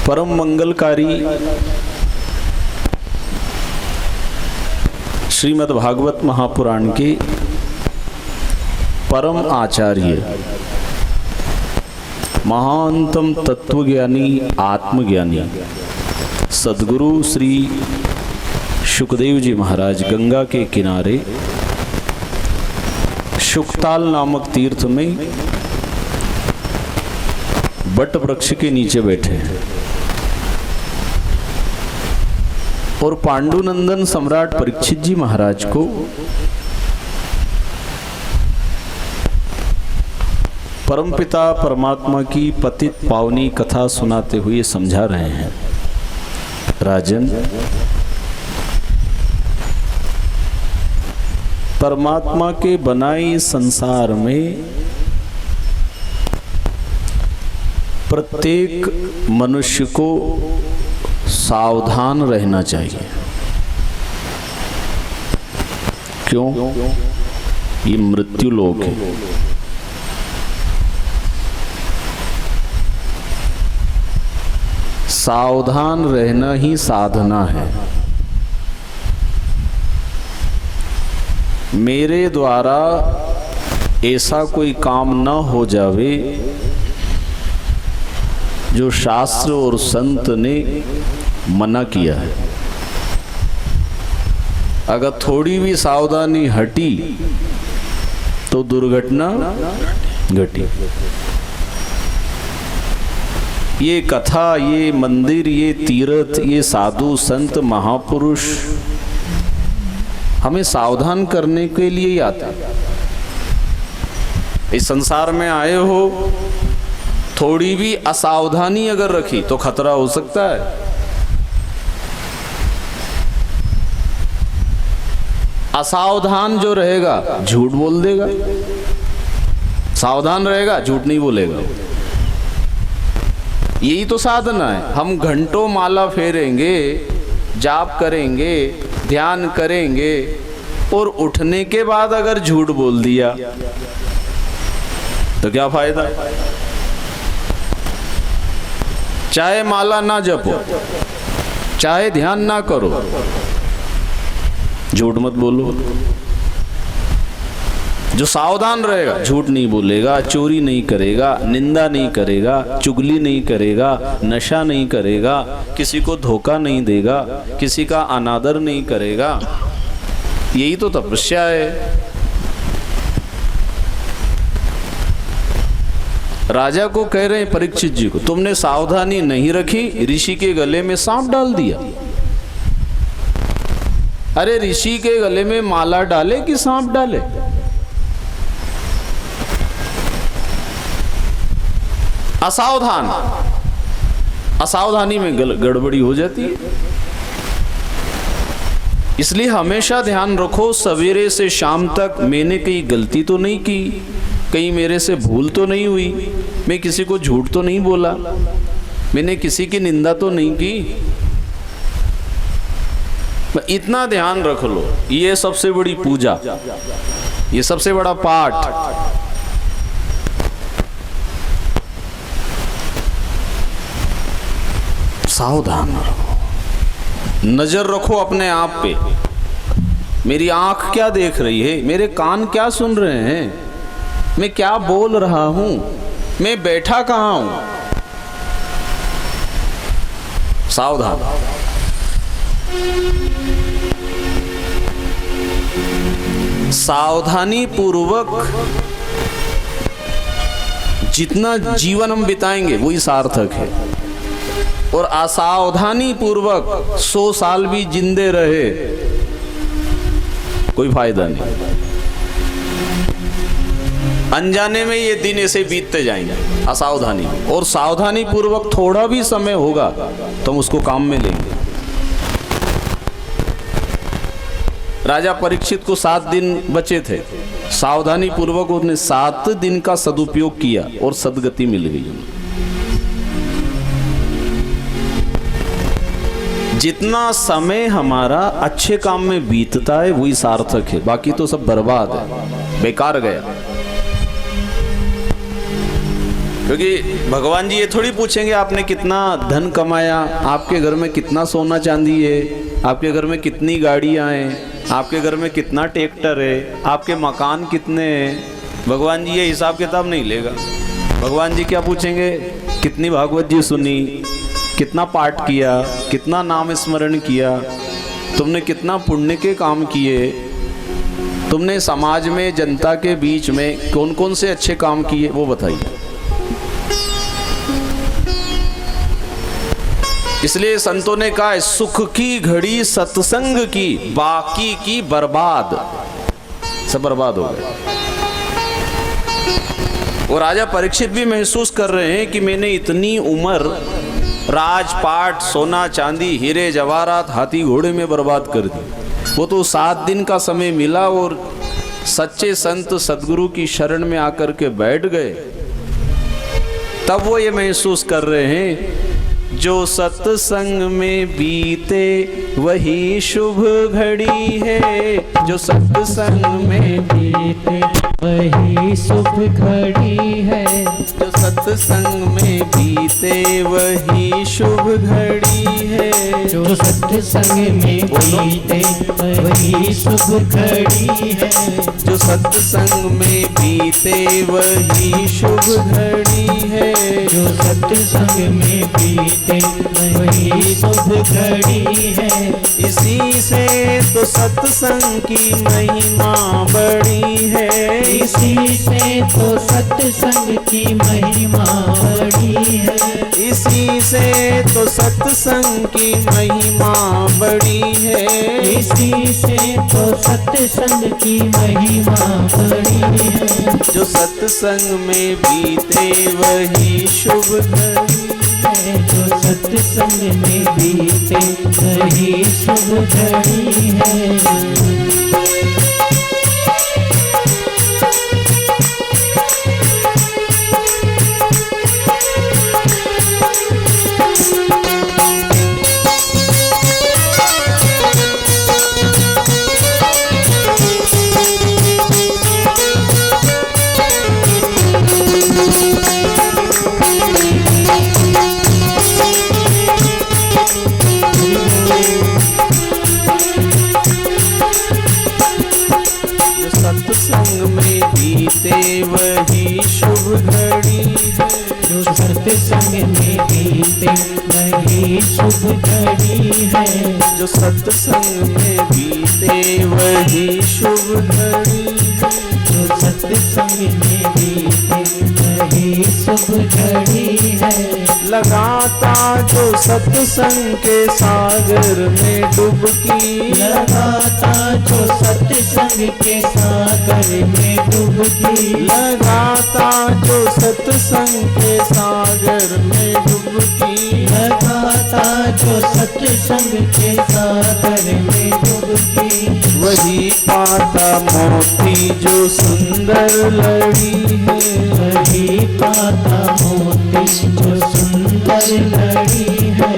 परम मंगलकारी श्रीमद् भागवत महापुराण के परम आचार्य महानतम तत्वज्ञानी आत्मज्ञानी सद्गुरु श्री शुकदेव जी महाराज गंगा के किनारे शुकताल नामक तीर्थ में बट वृक्ष के नीचे बैठे हैं और पांडुनंदन सम्राट परीक्षित जी महाराज को परमपिता परमात्मा की पतित पावनी कथा सुनाते हुए समझा रहे हैं। राजन, परमात्मा के बनाए संसार में प्रत्येक मनुष्य को सावधान रहना चाहिए। क्यों? ये मृत्यु लोक है। सावधान रहना ही साधना है। मेरे द्वारा ऐसा कोई काम न हो जावे जो शास्त्र और संत ने मना किया है। अगर थोड़ी भी सावधानी हटी तो दुर्घटना घटी। ये कथा, ये मंदिर, ये तीर्थ, ये साधु संत महापुरुष हमें सावधान करने के लिए ही आते हैं। इस संसार में आए हो, थोड़ी भी असावधानी अगर रखी तो खतरा हो सकता है। असावधान जो रहेगा झूठ बोल देगा, सावधान रहेगा झूठ नहीं बोलेगा। यही तो साधना है। हम घंटों माला फेरेंगे, जाप करेंगे, ध्यान करेंगे और उठने के बाद अगर झूठ बोल दिया तो क्या फायदा? चाहे माला ना जपो, चाहे ध्यान ना करो, झूठ मत बोलो। जो सावधान रहेगा झूठ नहीं बोलेगा, चोरी नहीं करेगा, निंदा नहीं करेगा, चुगली नहीं करेगा, नशा नहीं करेगा, किसी को धोखा नहीं देगा, किसी का अनादर नहीं करेगा। यही तो तपस्या है। राजा को कह रहे हैं परीक्षित जी को, तुमने सावधानी नहीं रखी, ऋषि के गले में सांप डाल दिया। अरे ऋषि के गले में माला डाले कि सांप डाले? असावधान, असावधानी में गड़बड़ी हो जाती है। इसलिए हमेशा ध्यान रखो, सवेरे से शाम तक मैंने कहीं गलती तो नहीं की, कहीं मेरे से भूल तो नहीं हुई, मैं किसी को झूठ तो नहीं बोला, मैंने किसी की निंदा तो नहीं की। इतना ध्यान रख लो। ये सबसे बड़ी पूजा, ये सबसे बड़ा पाठ। सावधान रहो, नजर रखो अपने आप पे। मेरी आंख क्या देख रही है, मेरे कान क्या सुन रहे हैं, मैं क्या बोल रहा हूं, मैं बैठा कहां हूं। सावधान। सावधानी पूर्वक जितना जीवन हम बिताएंगे वही सार्थक है, और असावधानी पूर्वक 100 साल भी जिंदे रहे कोई फायदा नहीं। अनजाने में ये दिन ऐसे बीतते जाएंगे असावधानी में, और सावधानी पूर्वक थोड़ा भी समय होगा तो हम उसको काम में लेंगे। राजा परीक्षित को 7 दिन बचे थे, सावधानी पूर्वक उसने 7 दिन का सदुपयोग किया और सदगति मिल गई। जितना समय हमारा अच्छे काम में बीतता है वही सार्थक है, बाकी तो सब बर्बाद है, बेकार गया। क्योंकि भगवान जी ये थोड़ी पूछेंगे आपने कितना धन कमाया, आपके घर में कितना सोना चांदी है, आपके घर में कितनी गाड़ियाँ हैं, आपके घर में कितना ट्रैक्टर है, आपके मकान कितने हैं। भगवान जी ये हिसाब किताब नहीं लेगा। भगवान जी क्या पूछेंगे, कितनी भागवत जी सुनी, कितना पाठ किया, कितना नाम स्मरण किया, तुमने कितना पुण्य के काम किए, तुमने समाज में जनता के बीच में कौन कौन से अच्छे काम किए, वो बताइए। इसलिए संतों ने कहा सुख की घड़ी सत्संग की, बाकी की बर्बाद, सब बर्बाद हो गए। और राजा परीक्षित भी महसूस कर रहे हैं कि मैंने इतनी उम्र राजपाट, सोना चांदी, हीरे जवाहरात, हाथी घोड़े में बर्बाद कर दी। वो तो 7 दिन का समय मिला और सच्चे संत सदगुरु की शरण में आकर के बैठ गए। तब वो ये महसूस कर रहे हैं जो सत्संग में बीते वही शुभ घड़ी है, जो सत्संग में बीते वही शुभ घड़ी है, जो सत्संग में बीते वही शुभ घड़ी है, जो सत्संग में बीते वही शुभ घड़ी है, जो सत्संग में बीते वही शुभ घड़ी है, जो सत्संग में बीते वही शुभ घड़ी है। इसी से तो सत्संग की महिमा बड़ी है, इसी से तो सत्संग की महिमा बड़ी है, इसी से तो सत्संग की महिमा बड़ी है, इसी से तो सत्संग की महिमा बड़ी है। जो सत्संग में बीते वही शुभ घड़ी है, जो सत्संग में बीते वही शुभ घड़ी है। वही शुभ घड़ी है, जो सत्संग में बीते वही शुभ घड़ी है, जो सत्संग में बीते वही शुभ घड़ी है, जो सत्संग में बीते वही शुभ घड़ी है। लगाता जो सत्संग के सागर में डुबकी, लगाता जो सत्संग के सागर में डुबकी, लगाता जो सत्संग के सागर में डुबकी, लगाता जो सत्संग के सागर में डुबकी, वही पाता मोती जो सुंदर लड़ी है, वही पाता मोती जो सुंदर लड़ी है,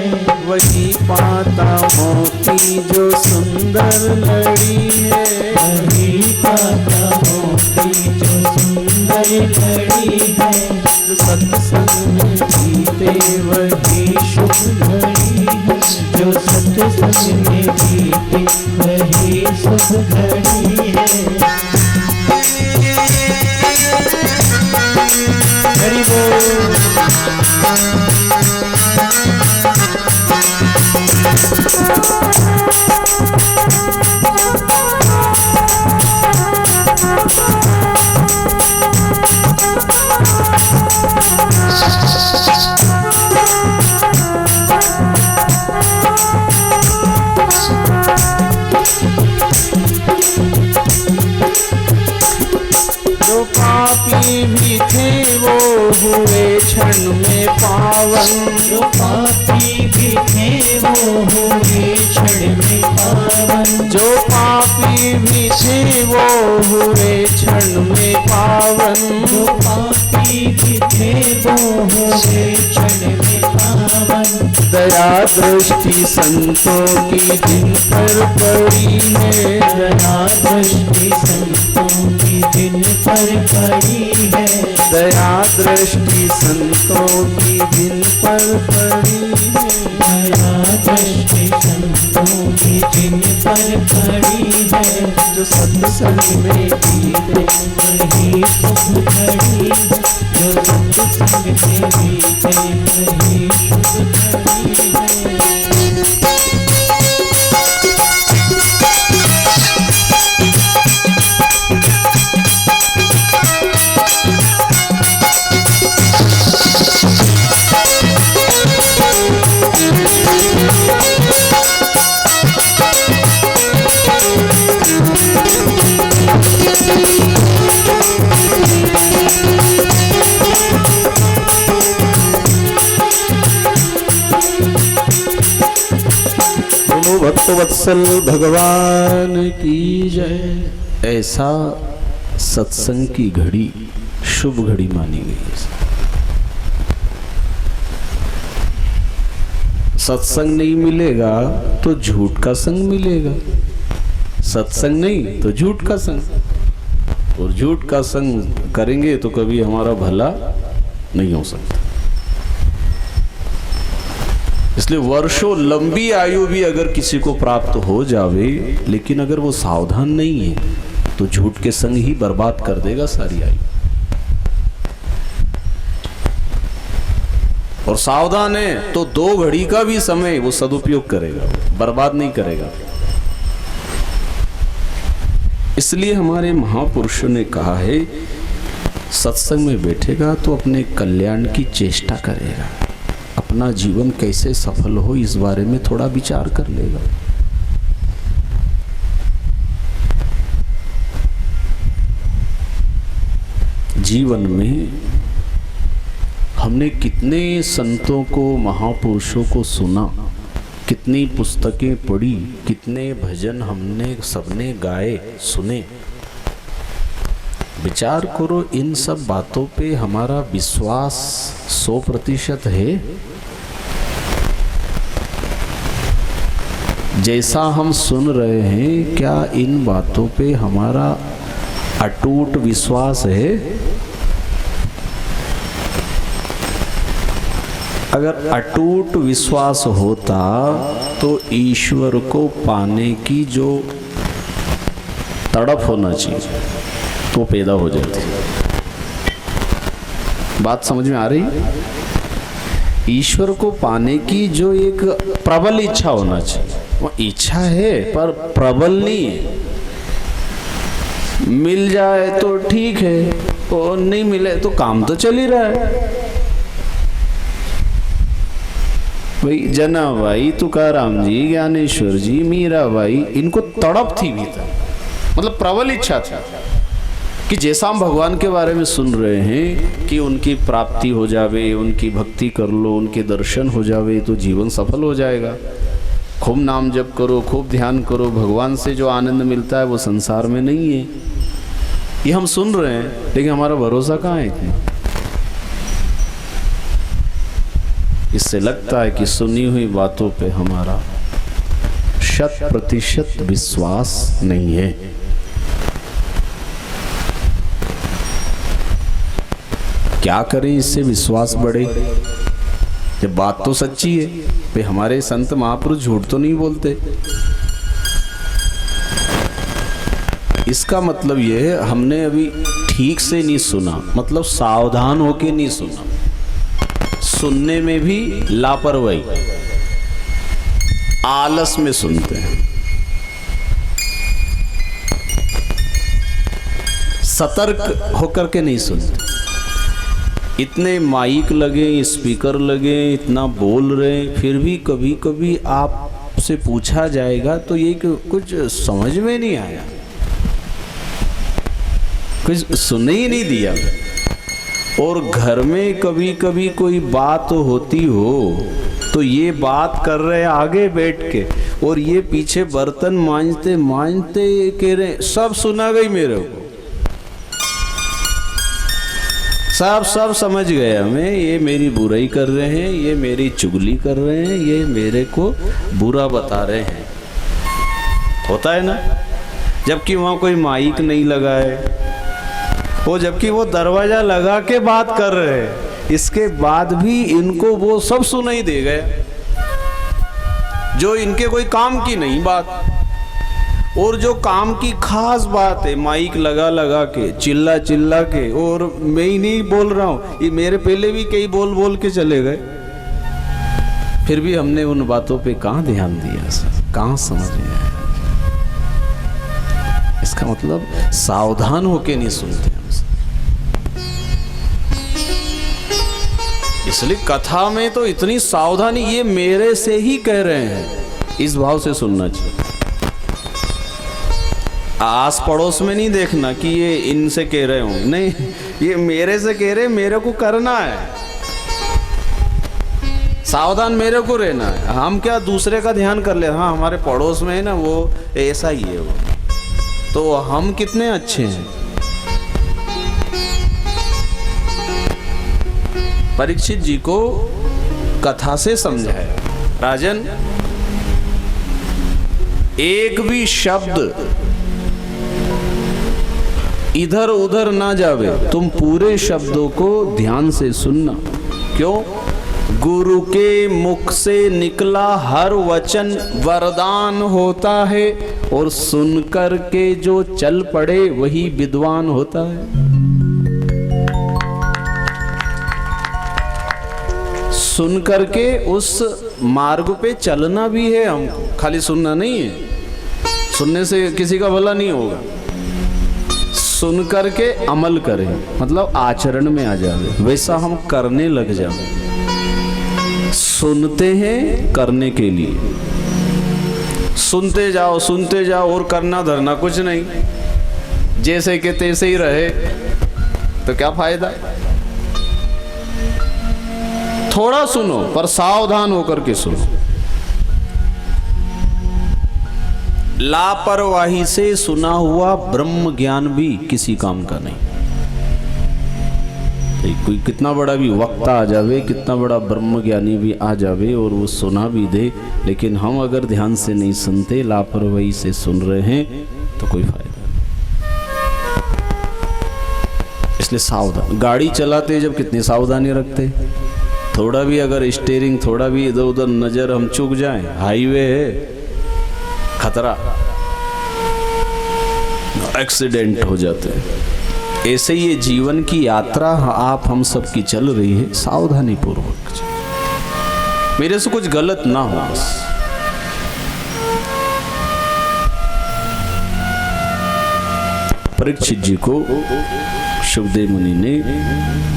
वही पाता मोती जो सुंदर लड़ी है, वही पाता मोती जो सुंदर लड़ी है, जो सत्संग में बीते वही शुभ घड़ी है, जो सत्संग में बीते वही शुभ घड़ी है। हरि बोल। जो पापी भी थे वो हुए क्षण में पावन, जो पापी भी थे वो हुए क्षण में पावन, जो पापी भी थे वो हुए क्षण में पावन, जो पापी भी थे वो हुए क्षण में पावन। दया दृष्टि संतों की जिन पर पड़ी है, दया दृष्टि संतों की जिन पर पड़ी है, दया दृष्टि संतों की जिन पर पड़ी है, दया दृष्टि संतों की जिन पर पड़ी है, जो सत्संग में बीते वही सुख खड़ी है, जो सत्संग के बीते वही सुख खड़ी है। भक्तवत्सल भगवान की जय। ऐसा सत्संग की घड़ी शुभ घड़ी मानी गई है। सत्संग नहीं मिलेगा तो झूठ का संग मिलेगा, सत्संग नहीं तो झूठ का संग, और झूठ का संग करेंगे तो कभी हमारा भला नहीं हो सकता। इसलिए वर्षों लंबी आयु भी अगर किसी को प्राप्त हो जावे, लेकिन अगर वो सावधान नहीं है तो झूठ के संग ही बर्बाद कर देगा सारी आयु। और सावधान है तो 2 घड़ी का भी समय वो सदुपयोग करेगा, बर्बाद नहीं करेगा। इसलिए हमारे महापुरुषों ने कहा है, सत्संग में बैठेगा तो अपने कल्याण की चेष्टा करेगा, अपना जीवन कैसे सफल हो इस बारे में थोड़ा विचार कर लेगा। जीवन में हमने कितने संतों को, महापुरुषों को सुना, कितनी पुस्तकें पढ़ी, कितने भजन हमने सबने गाए सुने। विचार करो, इन सब बातों पे हमारा विश्वास 100% है? जैसा हम सुन रहे हैं, क्या इन बातों पे हमारा अटूट विश्वास है? अगर अटूट विश्वास होता तो ईश्वर को पाने की जो तड़प होना चाहिए तो पैदा हो जाती। बात समझ में आ रही? ईश्वर को पाने की जो एक प्रबल इच्छा होना चाहिए, वो इच्छा है पर प्रबल नहीं है। मिल जाए तो ठीक है, और नहीं मिले तो काम तो चल ही रहा है। भाई जनाबाई, तुकाराम जी, ज्ञानेश्वर जी, मीराबाई, इनको तड़प थी भीतर, मतलब प्रबल इच्छा थी कि जैसा हम भगवान के बारे में सुन रहे हैं कि उनकी प्राप्ति हो जावे, उनकी भक्ति कर लो, उनके दर्शन हो जावे तो जीवन सफल हो जाएगा। खूब नाम जप करो, खूब ध्यान करो, भगवान से जो आनंद मिलता है वो संसार में नहीं है। ये हम सुन रहे हैं, लेकिन हमारा भरोसा कहाँ है इतना? इससे लगता है कि सुनी हुई बातों पे हमारा 100% विश्वास नहीं है। क्या करें इससे विश्वास बढ़े? जब बात तो सच्ची है, भाई हमारे संत महापुरुष झूठ तो नहीं बोलते। इसका मतलब यह है हमने अभी ठीक से नहीं सुना, मतलब सावधान होके नहीं सुना। सुनने में भी लापरवाही, आलस में सुनते हैं, सतर्क होकर के नहीं सुनते। इतने माइक लगे, स्पीकर लगे, इतना बोल रहे, फिर भी कभी कभी आपसे पूछा जाएगा तो ये कुछ समझ में नहीं आया, कुछ सुन ही नहीं दिया। और घर में कभी कभी कोई बात होती हो तो ये बात कर रहे आगे बैठ के, और ये पीछे बर्तन मांजते मांजते कह रहे सब सुना गई मेरे को, सब समझ गए हमें, ये मेरी बुराई कर रहे हैं, ये मेरी चुगली कर रहे हैं, ये मेरे को बुरा बता रहे हैं। होता है ना? जबकि वहाँ कोई माइक नहीं लगा है, वो जबकि वो दरवाजा लगा के बात कर रहे हैं, इसके बाद भी इनको वो सब सुनाई दे गए जो इनके कोई काम की नहीं बात। और जो काम की खास बात है, माइक लगा लगा के, चिल्ला चिल्ला के, और मैं ही नहीं बोल रहा हूँ, ये मेरे पहले भी कई बोल बोल के चले गए, फिर भी हमने उन बातों पे कहाँ ध्यान दिया, कहाँ समझ में आया। इसका मतलब सावधान होके नहीं सुनते हमसे। इसलिए कथा में तो इतनी सावधानी, ये मेरे से ही कह रहे हैं, इस भाव से सुनना चाहिए। आस पड़ोस में नहीं देखना कि ये इनसे कह रहे होंगे, नहीं, ये मेरे से कह रहे, मेरे को करना है, सावधान मेरे को रहना है। हम क्या दूसरे का ध्यान कर ले, हाँ हमारे पड़ोस में है ना वो ऐसा ही है, वो तो हम कितने अच्छे हैं। परीक्षित जी को कथा से समझाया, राजन एक भी शब्द इधर उधर ना जावे, तुम पूरे शब्दों को ध्यान से सुनना। क्यों? गुरु के मुख से निकला हर वचन वरदान होता है, और सुनकर के जो चल पड़े वही विद्वान होता है। सुन करके उस मार्ग पे चलना भी है हमको, खाली सुनना नहीं है। सुनने से किसी का भला नहीं होगा, सुन करके अमल करें, मतलब आचरण में आ जाए, वैसा हम करने लग जाए। सुनते हैं करने के लिए, सुनते जाओ और करना धरना कुछ नहीं, जैसे के तैसे ही रहे तो क्या फायदा। थोड़ा सुनो पर सावधान होकर के सुनो। लापरवाही से सुना हुआ ब्रह्म ज्ञान भी किसी काम का नहीं। कोई कितना बड़ा भी वक्ता आ जावे, कितना बड़ा ब्रह्म ज्ञानी भी आ जावे और वो सुना भी दे, लेकिन हम अगर ध्यान से नहीं सुनते, लापरवाही से सुन रहे हैं, तो कोई फायदा नहीं। इसलिए सावधान। गाड़ी चलाते जब कितनी सावधानी रखते, थोड़ा भी अगर स्टीयरिंग थोड़ा भी इधर उधर नजर हम चूक जाएं, हाईवे है, खतरा, एक्सीडेंट हो जाते हैं। ऐसे ये जीवन की यात्रा आप हम सब की चल रही है, सावधानी पूर्वक, मेरे से कुछ गलत ना हो बस। परीक्षित जी को शुकदेव मुनि ने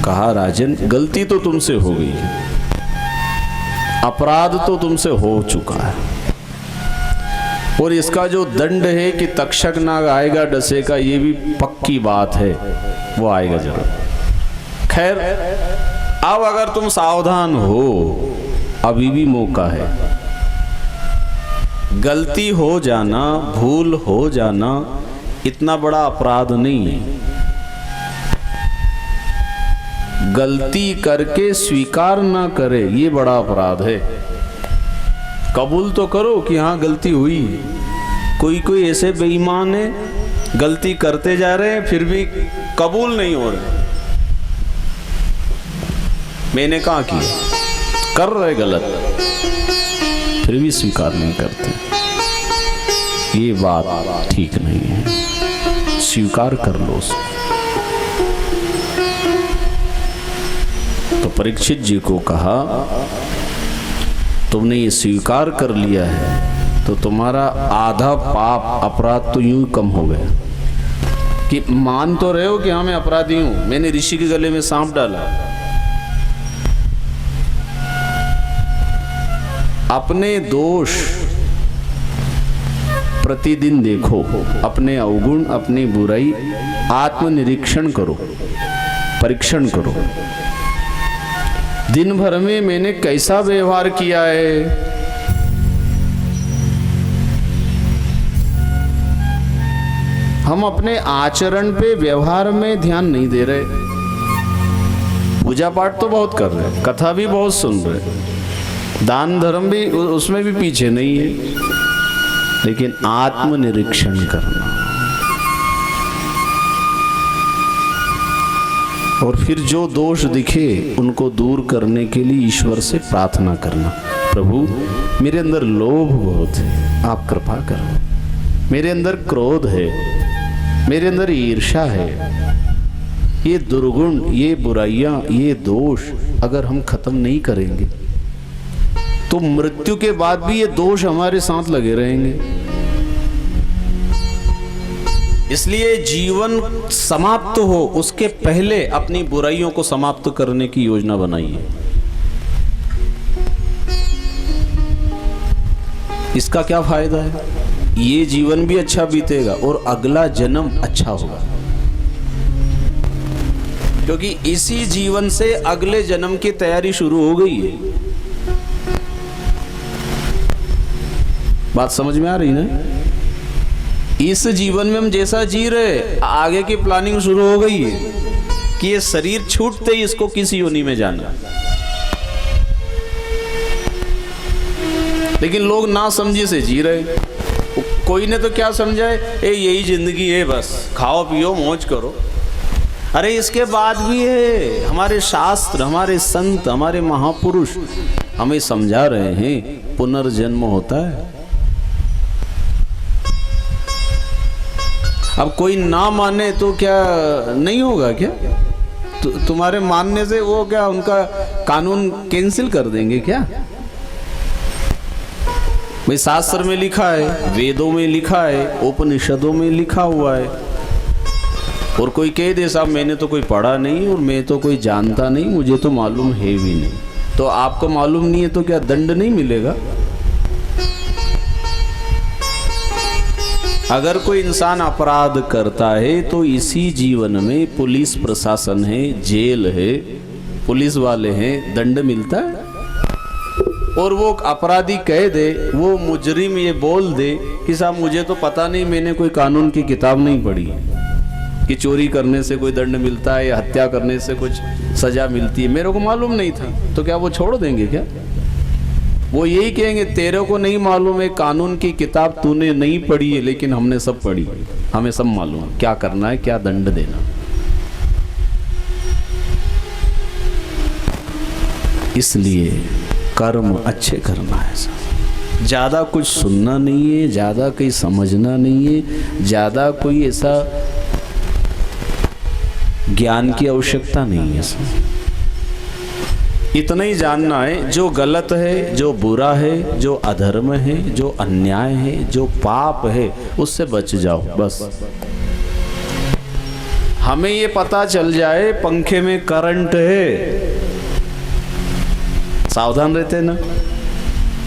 कहा, राजन गलती तो तुमसे हो गई है, अपराध तो तुमसे हो चुका है, और इसका जो दंड है कि तक्षक नाग आएगा डसेगा, ये भी पक्की बात है, वो आएगा जरूर। खैर अब अगर तुम सावधान हो, अभी भी मौका है। गलती हो जाना, भूल हो जाना इतना बड़ा अपराध नहीं है। गलती करके स्वीकार ना करे, ये बड़ा अपराध है। कबूल तो करो कि हाँ गलती हुई। कोई ऐसे बेईमान है, गलती करते जा रहे हैं फिर भी कबूल नहीं हो रहे, मैंने कहा किया, कर रहे गलत, फिर भी स्वीकार नहीं करते, ये बात ठीक नहीं है। स्वीकार कर लो उसको। तो परीक्षित जी को कहा, तुमने ये स्वीकार कर लिया है तो तुम्हारा आधा पाप अपराध तो यूं कम हो गया। कि मान तो रहे हो कि हाँ मैं अपराधी हूं, मैंने ऋषि के गले में सांप डाला। अपने दोष प्रतिदिन देखो, अपने अवगुण, अपनी बुराई आत्मनिरीक्षण करो, परीक्षण करो। दिन भर में मैंने कैसा व्यवहार किया है, हम अपने आचरण पे, व्यवहार में ध्यान नहीं दे रहे। पूजा पाठ तो बहुत कर रहे, कथा भी बहुत सुन रहे, दान धर्म भी उसमें भी पीछे नहीं है, लेकिन आत्मनिरीक्षण करना। और फिर जो दोष दिखे उनको दूर करने के लिए ईश्वर से प्रार्थना करना, प्रभु मेरे अंदर लोभ बहुत है, आप कृपा करो। मेरे अंदर क्रोध है, मेरे अंदर ईर्ष्या है, ये दुर्गुण, ये बुराइयां, ये दोष अगर हम खत्म नहीं करेंगे तो मृत्यु के बाद भी ये दोष हमारे साथ लगे रहेंगे। इसलिए जीवन समाप्त हो उसके पहले अपनी बुराइयों को समाप्त करने की योजना बनाइए। इसका क्या फायदा है? ये जीवन भी अच्छा बीतेगा और अगला जन्म अच्छा होगा, क्योंकि इसी जीवन से अगले जन्म की तैयारी शुरू हो गई है। बात समझ में आ रही ना? इस जीवन में हम जैसा जी रहे, आगे की प्लानिंग शुरू हो गई है कि ये शरीर छूटते ही इसको किसी योनि में जाना। लेकिन लोग ना समझे से जी रहे। कोई ने तो क्या समझा है, यही जिंदगी है, बस खाओ पियो मौज करो। अरे इसके बाद भी है, हमारे शास्त्र, हमारे संत, हमारे महापुरुष हमें समझा रहे हैं पुनर्जन्म होता है। अब कोई ना माने तो क्या नहीं होगा क्या? तुम्हारे मानने से वो क्या उनका कानून कैंसिल कर देंगे क्या? भाई शास्त्र में लिखा है, वेदों में लिखा है, उपनिषदों में लिखा हुआ है। और कोई कह दे साहब मैंने तो कोई पढ़ा नहीं और मैं तो कोई जानता नहीं, मुझे तो मालूम है भी नहीं, तो आपको मालूम नहीं है तो क्या दंड नहीं मिलेगा? अगर कोई इंसान अपराध करता है तो इसी जीवन में पुलिस प्रशासन है, जेल है, पुलिस वाले हैं, दंड मिलता है। और वो अपराधी कह दे, वो मुजरिम ये बोल दे कि साहब मुझे तो पता नहीं, मैंने कोई कानून की किताब नहीं पढ़ी कि चोरी करने से कोई दंड मिलता है या हत्या करने से कुछ सजा मिलती है, मेरे को मालूम नहीं था, तो क्या वो छोड़ देंगे क्या? वो यही कहेंगे तेरे को नहीं मालूम है, कानून की किताब तूने नहीं पढ़ी है, लेकिन हमने सब पढ़ी, हमें सब मालूम क्या करना है, क्या दंड देना। इसलिए कर्म अच्छे करना है, ज्यादा कुछ सुनना नहीं है, ज्यादा कहीं समझना नहीं है, ज्यादा कोई ऐसा ज्ञान की आवश्यकता नहीं है। इतना ही जानना है, जो गलत है, जो बुरा है, जो अधर्म है, जो अन्याय है, जो पाप है, उससे बच जाओ बस। हमें ये पता चल जाए पंखे में करंट है, सावधान रहते ना।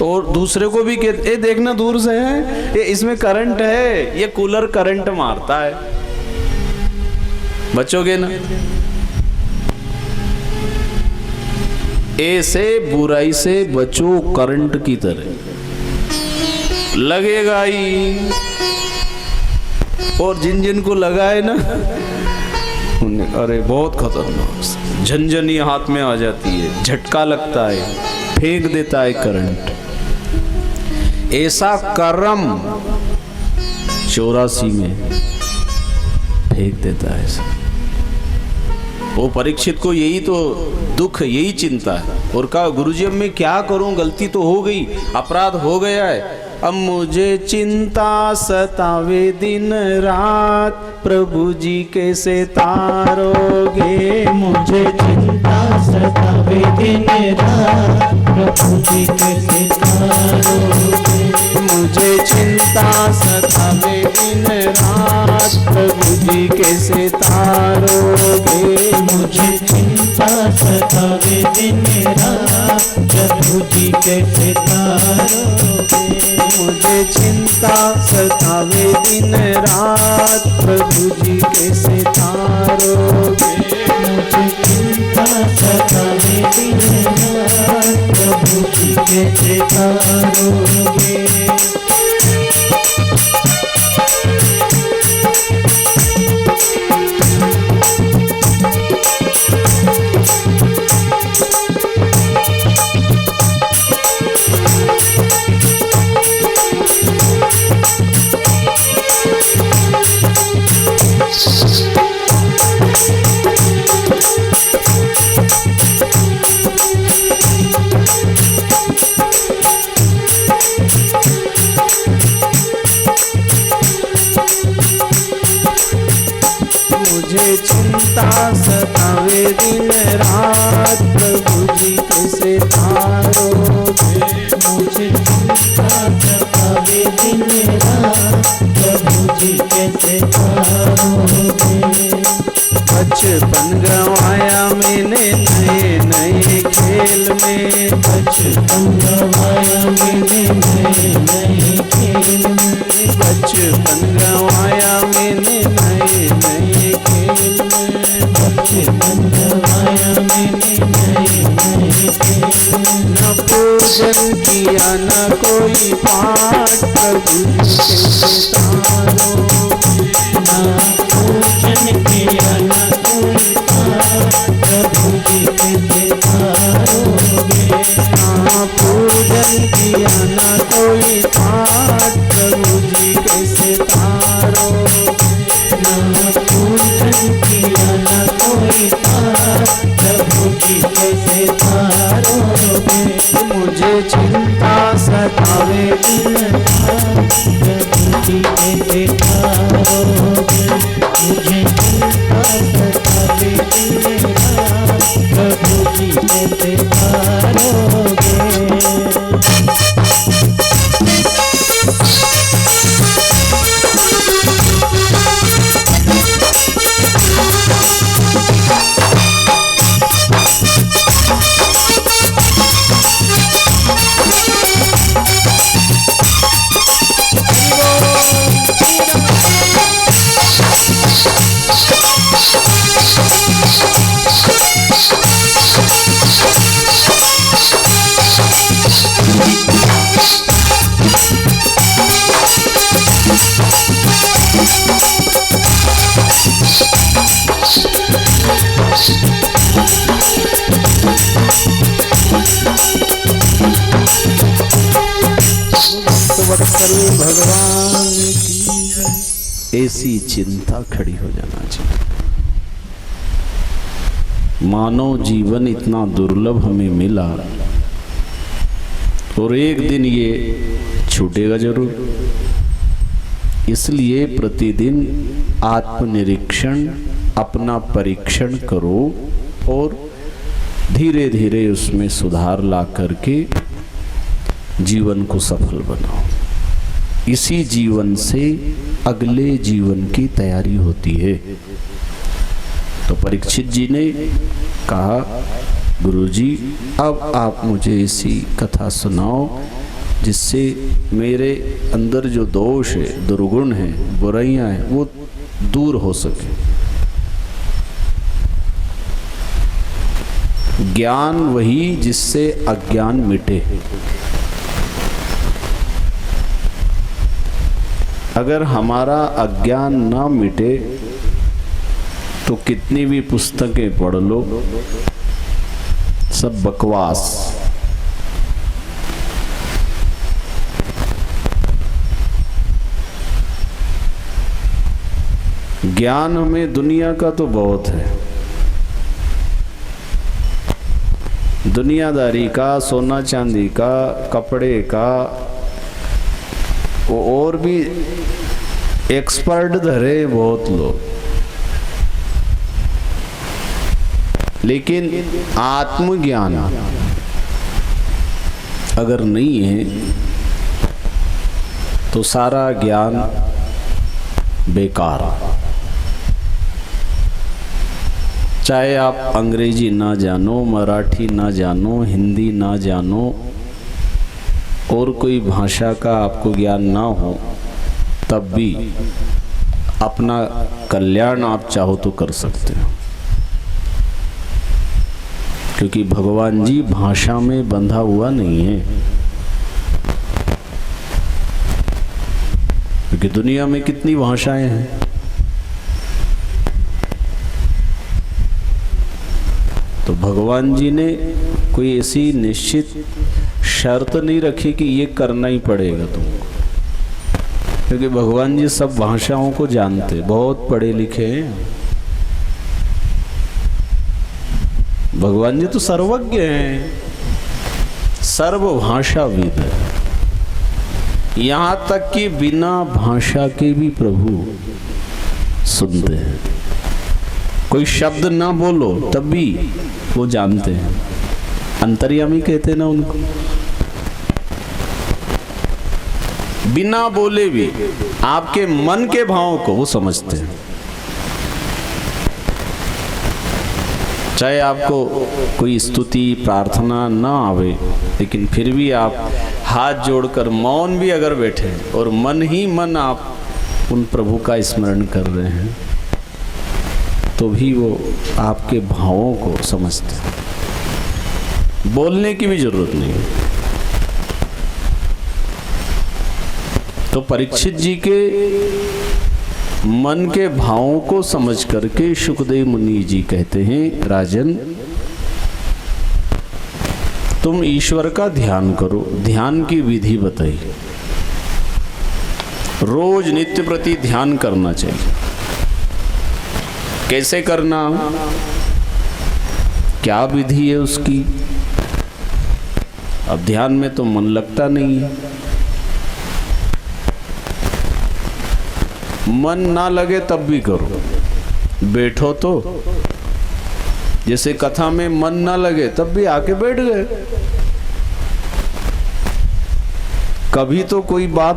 और दूसरे को भी कहते ए देखना दूर से है, ये इसमें करंट है, ये कूलर करंट मारता है, बचोगे ना। ऐसे बुराई से बचो करंट की तरह, लगेगा ही। और जिन जिन को लगा है ना, अरे बहुत खतरनाक, झंझनी हाथ में आ जाती है, झटका लगता है, फेंक देता है करंट। ऐसा कर्म 84 में फेंक देता है। वो परीक्षित को यही तो दुख, यही चिंता है। और कहा गुरुजी अब मैं क्या करूं, गलती तो हो गई, अपराध हो गया है, अब मुझे चिंता सतावे दिन रात, प्रभु जी कैसे तारोगे, मुझे चिंता सतावे दिन रात, प्रभु जी कैसे तारोगे, मुझे चिंता सतावे दिन रात, प्रभु जी कैसे तारोगे, मुझे चिंता सतावे दिन रात, प्रभु जी कैसे तारोगे, मुझे चिंता सतावे दिन रात, प्रभु जी कैसे तारोगे, मुझे चिंता सतावे दिन रात, प्रभु जी कैसे तारोगे। बचपन गवाया मैंने नए नए खेल में, बचपन गंवाया मैंने नए नए खेल में, बचपन गवाया मैंने नए नए खेल में। न पूजन किया न कोई पाठ, प्रभु जी कैसे तारोगे, ना पूजन किया ना कोई पाठ, प्रभु जी कैसे तारोगे। ना पूजन किया न कोई पाठ, प्रभु जी कैसे तारोगे, ना पूजन किया ना कोई पाठ, प्रभु जी कैसे तारोगे। मुझे चिंता सतावे दिन रात प्रभु जी कैसे तारोगे। मुझे चिंता सतावे दिन रात प्रभु जी कैसे तारोगे। वत्सल भगवान की ऐसी चिंता खड़ी हो जाना चाहिए। मानव जीवन इतना दुर्लभ हमें मिला और एक दिन ये छूटेगा जरूर, इसलिए प्रतिदिन आत्मनिरीक्षण अपना परीक्षण करो और धीरे धीरे उसमें सुधार ला करके जीवन को सफल बनाओ। इसी जीवन से अगले जीवन की तैयारी होती है। तो परीक्षित जी ने कहा, गुरुजी अब आप मुझे ऐसी कथा सुनाओ जिससे मेरे अंदर जो दोष है, दुर्गुण है, बुराइयां हैं, वो दूर हो सके। ज्ञान वही जिससे अज्ञान मिटे। अगर हमारा अज्ञान ना मिटे तो कितनी भी पुस्तकें पढ़ लो, सब बकवास। ज्ञान हमें दुनिया का तो बहुत है, दुनियादारी का, सोना चांदी का, कपड़े का, और भी एक्सपर्ट धरे बहुत लोग, लेकिन आत्मज्ञान अगर नहीं है तो सारा ज्ञान बेकार। चाहे आप अंग्रेजी ना जानो, मराठी ना जानो, हिंदी ना जानो, और कोई भाषा का आपको ज्ञान ना हो, तब भी अपना कल्याण आप चाहो तो कर सकते हो। क्योंकि भगवान जी भाषा में बंधा हुआ नहीं है। क्योंकि दुनिया में कितनी भाषाएं हैं, तो भगवान जी ने कोई ऐसी निश्चित शर्त नहीं रखी कि ये करना ही पड़ेगा तुमको। क्योंकि भगवान जी सब भाषाओं को जानते, बहुत पढ़े लिखे हैं। भगवान जी तो सर्वज्ञ हैं, सर्वभाषाविद है। यहाँ तक कि बिना भाषा के भी प्रभु सुनते हैं। कोई शब्द ना बोलो तब भी वो जानते हैं। अंतर्यामी कहते हैं ना उनको। बिना बोले भी आपके मन के भावों को वो समझते हैं। चाहे आपको कोई स्तुति प्रार्थना ना आवे, लेकिन फिर भी आप हाथ जोड़कर मौन भी अगर बैठे और मन ही मन आप उन प्रभु का स्मरण कर रहे हैं, तो भी वो आपके भावों को समझते हैं। बोलने की भी जरूरत नहीं है। तो परीक्षित जी के मन के भावों को समझ करके सुखदेव मुनि जी कहते हैं, राजन तुम ईश्वर का ध्यान करो। ध्यान की विधि बताइए। रोज नित्य प्रति ध्यान करना चाहिए। कैसे करना, क्या विधि है उसकी? अब ध्यान में तो मन लगता नहीं है। मन ना लगे तब भी करो, बैठो तो। जैसे कथा में मन ना लगे तब भी आके बैठ गए। कभी तो कोई बात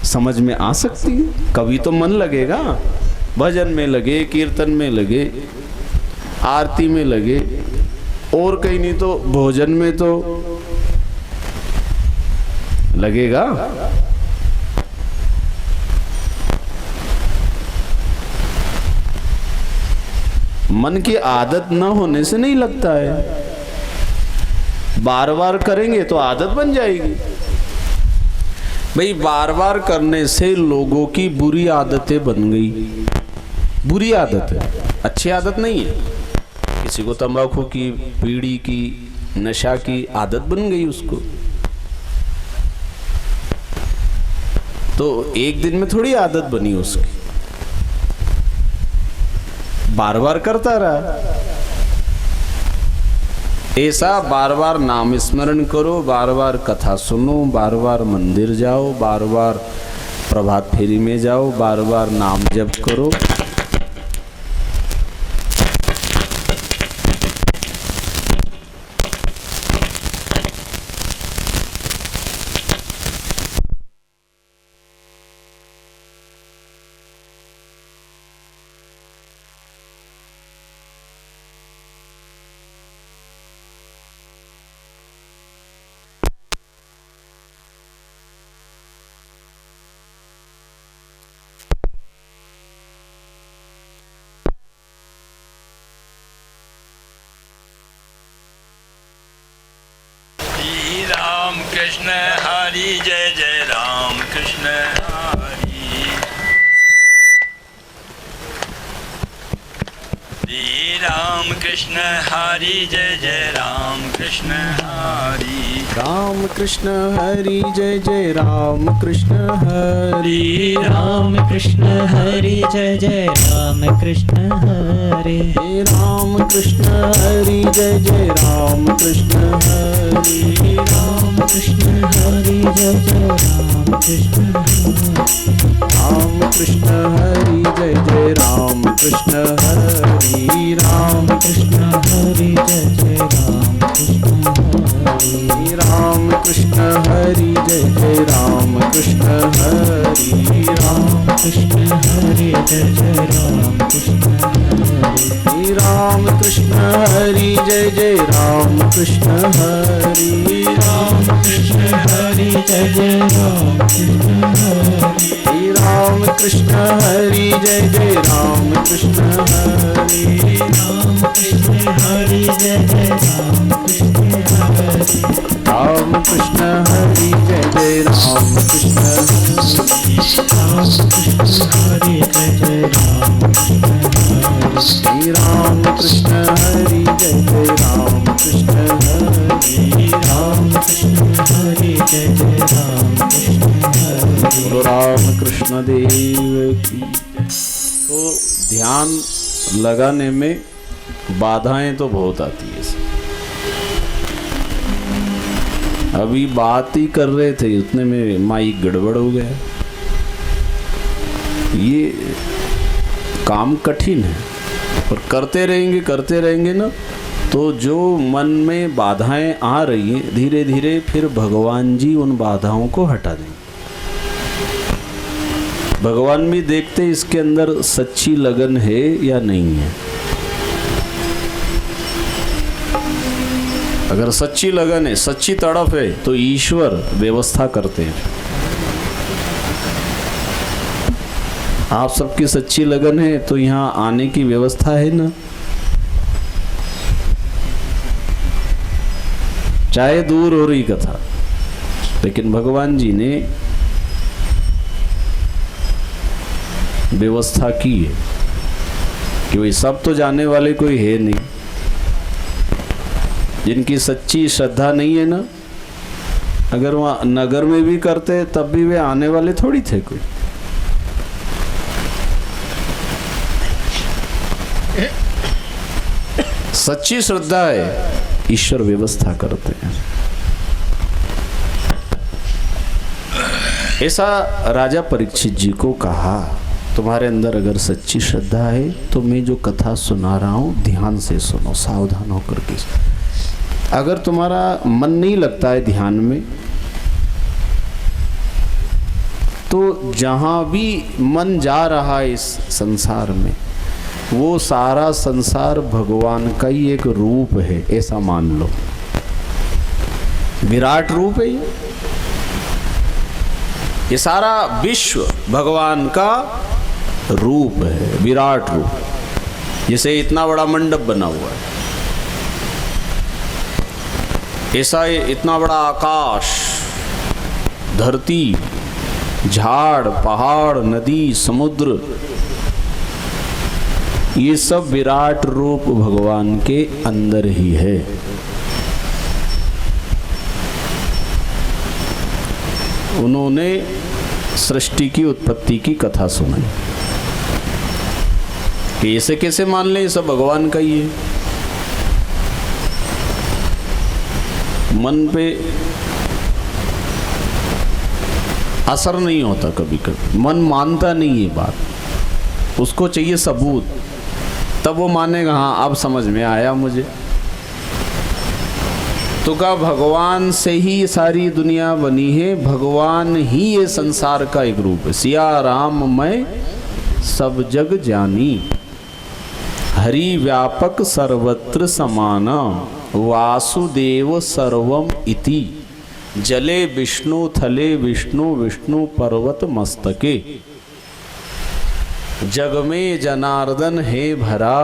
समझ में आ सकती है, कभी तो मन लगेगा। भजन में लगे, कीर्तन में लगे, आरती में लगे, और कहीं नहीं तो भोजन में तो लगेगा। मन की आदत न होने से नहीं लगता है। बार बार करेंगे तो आदत बन जाएगी। भाई बार बार करने से लोगों की बुरी आदतें बन गई। बुरी आदत है, अच्छी आदत नहीं है। किसी को तंबाकू की, बीड़ी की, नशा की आदत बन गई उसको, तो एक दिन में थोड़ी आदत बनी उसकी, बार बार करता रहा। ऐसा बार बार नाम स्मरण करो, बार बार कथा सुनो, बार बार मंदिर जाओ, बार बार प्रभात फेरी में जाओ, बार बार नाम जप करो। राम कृष्ण हरि जय जय राम कृष्ण हरि। श्री राम कृष्ण हरि जय जय राम कृष्ण हरि। राम कृष्ण हरि जय जय राम कृष्ण हरि। राम कृष्ण हरि जय जय राम कृष्ण हरि। हे राम कृष्ण हरि जय जय राम कृष्ण हरि। राम कृष्ण हरि जय जय राम कृष्ण हरि। राम कृष्ण हरि जय जय राम कृष्ण हरि। राम कृष्ण हरि जय जय राम कृष्ण हरि। राम कृष्ण हरि जय जय राम कृष्ण हरि। राम कृष्ण हरि जय जय राम कृष्ण हरि। राम कृष्ण हरि जय जय राम कृष्ण हरि। राम कृष्ण हरि जय जय राम कृष्ण हरि। राम कृष्ण हरि जय जय राम कृष्ण हरि। राम कृष्ण हरि जय जय राम कृष्ण हरि। राम कृष्ण हरि जय जय राम कृष्ण हरि। राम कृष्ण हरि जय जय राम कृष्ण हरि। राम कृष्ण हरि जय जय राम कृष्ण हरि। राम कृष्ण हरि जय जय राम कृष्ण हरि। बोलो राम कृष्ण देव की। तो ध्यान लगाने में बाधाएं तो बहुत आती है। अभी बात ही कर रहे थे, उतने में माइक गड़बड़ हो गया। ये काम कठिन है, और करते रहेंगे ना, तो जो मन में बाधाएं आ रही हैं, धीरे धीरे फिर भगवान जी उन बाधाओं को हटा देंगे। भगवान भी देखते इसके अंदर सच्ची लगन है या नहीं है। अगर सच्ची लगन है, सच्ची तड़प है, तो ईश्वर व्यवस्था करते हैं। आप सबकी सच्ची लगन है तो यहाँ आने की व्यवस्था है ना। चाहे दूर हो रही कथा, लेकिन भगवान जी ने व्यवस्था की है कि भाई सब तो जाने वाले कोई है नहीं। जिनकी सच्ची श्रद्धा नहीं है ना, अगर वहाँ नगर में भी करते तब भी वे आने वाले थोड़ी थे कोई। सच्ची श्रद्धा है, ईश्वर व्यवस्था करते हैं। ऐसा राजा परीक्षित जी को कहा, तुम्हारे अंदर अगर सच्ची श्रद्धा है तो मैं जो कथा सुना रहा हूँ ध्यान से सुनो, सावधान होकर के। अगर तुम्हारा मन नहीं लगता है ध्यान में, तो जहाँ भी मन जा रहा है इस संसार में, वो सारा संसार भगवान का ही एक रूप है, ऐसा मान लो। विराट रूप है ये सारा विश्व भगवान का रूप है, विराट रूप। जैसे इतना बड़ा मंडप बना हुआ है, ऐसा इतना बड़ा आकाश, धरती, झाड़, पहाड़, नदी, समुद्र, ये सब विराट रूप भगवान के अंदर ही है। उन्होंने सृष्टि की उत्पत्ति की कथा सुनाई कि ऐसे कैसे मान ले, ये सब भगवान का ही है। मन पे असर नहीं होता कभी कभी, मन मानता नहीं है बात, उसको चाहिए सबूत, तब वो मानेगा हाँ अब समझ में आया मुझे। तो का भगवान से ही सारी दुनिया बनी है, भगवान ही ये संसार का एक रूप है। सिया राम मैं सब जग जानी, हरि व्यापक सर्वत्र समाना, वासुदेव सर्वम इति, जले विष्णु थले विष्णु, विष्णु पर्वत मस्तके, जग में जनार्दन है भरा,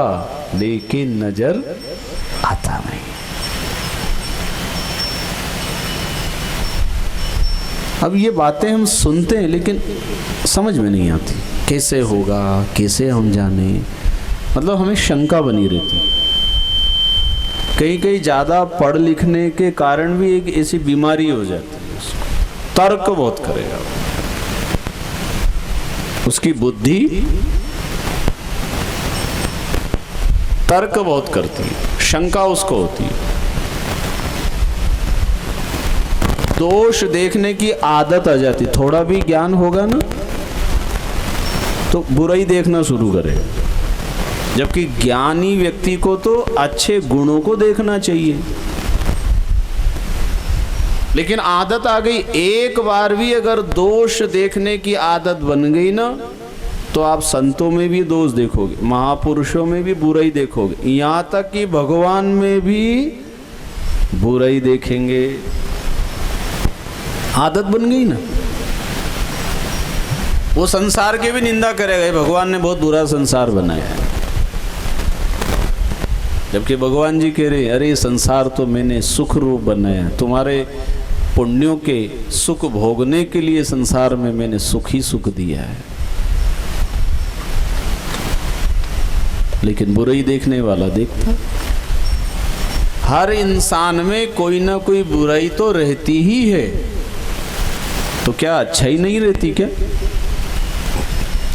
लेकिन नजर आता नहीं। अब ये बातें हम सुनते हैं लेकिन समझ में नहीं आती, कैसे होगा, कैसे हम जाने, मतलब हमें शंका बनी रहती। कहीं कहीं ज़्यादा पढ़ लिखने के कारण भी एक ऐसी बीमारी हो जाती है, तर्क बहुत करेगा, उसकी बुद्धि तर्क बहुत करती है, शंका उसको होती है। दोष देखने की आदत आ जाती, थोड़ा भी ज्ञान होगा ना तो बुराई देखना शुरू करेगा, जबकि ज्ञानी व्यक्ति को तो अच्छे गुणों को देखना चाहिए। लेकिन आदत आ गई, एक बार भी अगर दोष देखने की आदत बन गई ना, तो आप संतों में भी दोष देखोगे, महापुरुषों में भी बुराई देखोगे, यहाँ तक कि भगवान में भी बुराई देखेंगे। आदत बन गई ना, वो संसार की भी निंदा करेगा, भगवान ने बहुत बुरा संसार बनाया है। जबकि भगवान जी कह रहे अरे संसार तो मैंने सुख रूप बनाया, तुम्हारे पुण्यों के सुख भोगने के लिए संसार में मैंने सुख ही सुख दिया है। लेकिन बुराई देखने वाला देखता, हर इंसान में कोई ना कोई बुराई तो रहती ही है, तो क्या अच्छाई नहीं रहती? क्या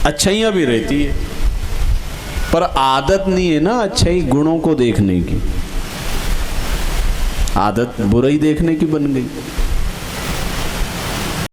अच्छाइयाँ भी रहती है, पर आदत नहीं है ना अच्छाई गुणों को देखने की, आदत बुराई देखने की बन गई।